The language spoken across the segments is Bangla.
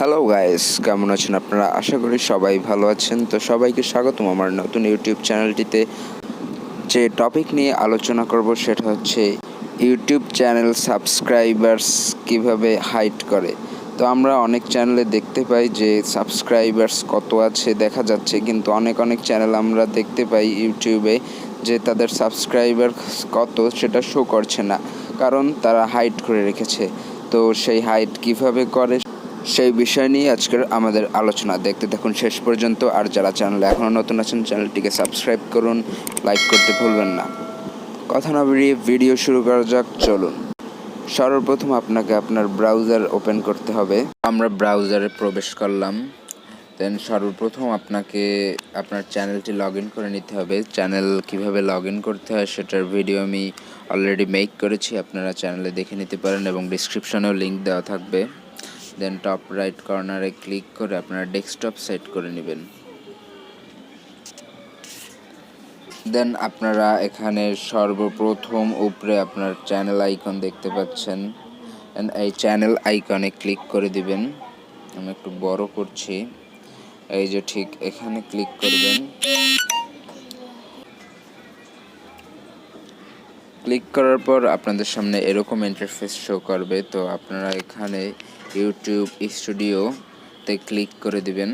হ্যালো গাইস, কেমন আছেন আপনারা? আশা করি সবাই ভালো আছেন। তো সবাইকে স্বাগতম আমার নতুন ইউটিউব চ্যানেলটিতে। যে টপিক নিয়ে আলোচনা করব সেটা হচ্ছে ইউটিউব চ্যানেল সাবস্ক্রাইবার্স কিভাবে হাইড করে। তো আমরা অনেক চ্যানেলে দেখতে পাই যে সাবস্ক্রাইবার্স কত আছে দেখা যাচ্ছে, কিন্তু অনেক চ্যানেল আমরা দেখতে পাই ইউটিউবে যে তাদের সাবস্ক্রাইবার কত সেটা শো করছে না, কারণ তারা হাইড করে রেখেছে। তো সেই হাইড কিভাবে করে সেই বিষয় নিয়ে আজকের আমাদের আলোচনা। দেখতে থাকুন শেষ পর্যন্ত। আর যারা চ্যানেলে এখনও নতুন আছেন চ্যানেলটিকে সাবস্ক্রাইব করুন, লাইক করতে ভুলবেন না। কথা না বেরিয়ে ভিডিও শুরু করা যাক, চলুন। সর্বপ্রথম আপনাকে আপনার ব্রাউজার ওপেন করতে হবে। আমরা ব্রাউজারে প্রবেশ করলাম। দেন সর্বপ্রথম আপনাকে আপনার চ্যানেলটি লগ ইন করে নিতে হবে। চ্যানেল কিভাবে লগ ইন করতে হয় সেটার ভিডিও আমি অলরেডি মেক করেছি, আপনারা চ্যানেলে দেখে নিতে পারেন এবং ডিসক্রিপশনেও লিঙ্ক দেওয়া থাকবে। দেন টপ রাইট কর্নারে ক্লিক করে আপনারা ডেস্কটপ সেট করে নেবেন। দেন আপনারা এখানে সর্বপ্রথম উপরে আপনার চ্যানেল আইকন দেখতে পাচ্ছেন, এই চ্যানেল আইকনে ক্লিক করে দিবেন। আমি একটু বড় করছি, এই যে ঠিক এখানে ক্লিক করবেন। ক্লিক করার পর আপনাদের সামনে এরকম ইন্টারফেস শো করবে। তো আপনারা এখানে ইউটিউব স্টুডিওতে ক্লিক করে দিবেন।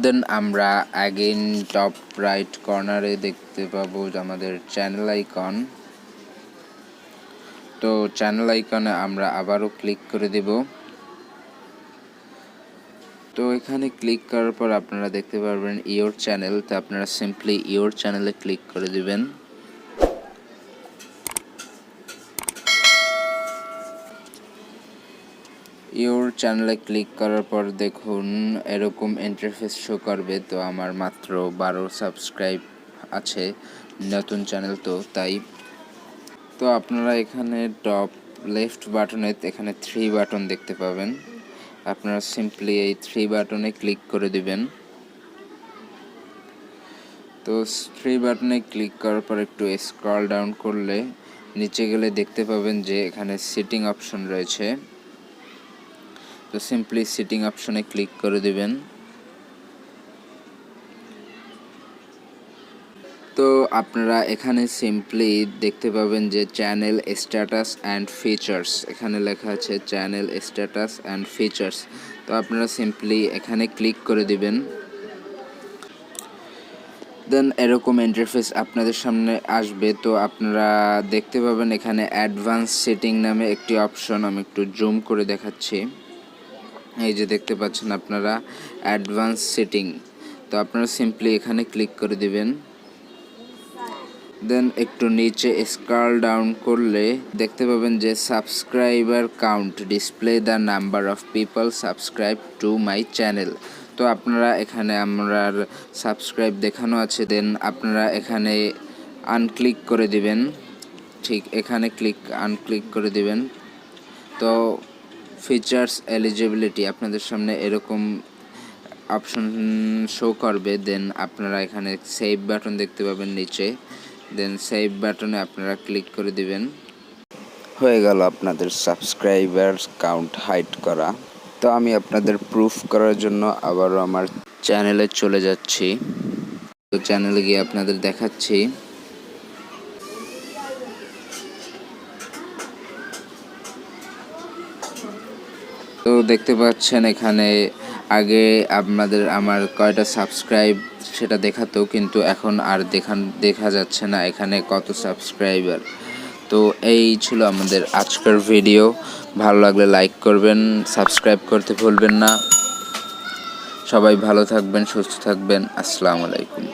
দেন আমরা অ্যাগেন টপ রাইট কর্নারে দেখতে পাবো আমাদের চ্যানেল আইকন। তো চ্যানেল আইকনে আমরা আবারও ক্লিক করে দেব। তো এখানে ক্লিক করার পর আপনারা দেখতে পারবেন ইওর চ্যানেল। তো আপনারা সিম্পলি ইওর চ্যানেলে ক্লিক করে দিবেন। ইওর চ্যানেলে ক্লিক করার পর দেখুন এরকম ইন্টারফেস শো করবে। তো আমার মাত্র 12 সাবস্ক্রাইব আছে, নতুন চ্যানেল তো তাই। তো আপনারা এখানে টপ লেফট বাটনে এখানে 3 বাটন দেখতে পাবেন। আপনারা সিম্পলি এই 3 বাটনে ক্লিক করে দিবেন। তো 3 বাটনে ক্লিক করার পর একটু স্ক্রল ডাউন করলে নিচে গেলে দেখতে পাবেন যে এখানে সেটিং অপশন রয়েছে। তো সিম্পলি সেটিং অপশনে ক্লিক করে দিবেন। তো আপনারা এখানে সিম্পলি দেখতে পাবেন যে চ্যানেল স্ট্যাটাস অ্যান্ড ফিচার্স, এখানে লেখা আছে চ্যানেল স্ট্যাটাস অ্যান্ড ফিচার্স। তো আপনারা সিম্পলি এখানে ক্লিক করে দিবেন। দেন এরকম ইন্টারফেস আপনাদের সামনে আসবে। তো আপনারা দেখতে পাবেন এখানে অ্যাডভান্স সেটিং নামে একটি অপশন, আমি একটু জুম করে দেখাচ্ছি। এই যে দেখতে পাচ্ছেন আপনারা অ্যাডভান্স সেটিং। তো আপনারা সিম্পলি এখানে ক্লিক করে দিবেন। দেন একটু নিচে স্ক্রল ডাউন করলে দেখতে পাবেন যে subscriber count display the number of people subscribe to my channel. তো আপনারা এখানে আমার সাবস্ক্রাইব দেখানো আছে। দেন আপনারা এখানে আনক্লিক করে দিবেন, ঠিক এখানে আনক্লিক করে দিবেন। তো ফিচার্স এলিজিবিলিটি আপনাদের সামনে এরকম অপশন শো করবে। দেন আপনারা এখানে সেভ বাটন দেখতে পাবেন নিচে। দেন সেভ বাটনে আপনারা ক্লিক করে দিবেন। হয়ে গেল আপনাদের সাবস্ক্রাইবার কাউন্ট হাইড করা। তো আমি আপনাদের প্রুফ করার জন্য আবারও আমার চ্যানেলে চলে যাচ্ছি। তো চ্যানেলে গিয়ে আপনাদের দেখাচ্ছি। তো দেখতে পাচ্ছেন এখানে আগে আমার কয়টা সাবস্ক্রাইব সেটা দেখাতো, কিন্তু এখন আর দেখা যাচ্ছে না এখানে কত সাবস্ক্রাইবার। তো এই ছিল আমাদের আজকের ভিডিও। ভালো লাগলে লাইক করবেন, সাবস্ক্রাইব করতে ভুলবেন না। সবাই ভালো থাকবেন, সুস্থ থাকবেন। আসসালামু আলাইকুম।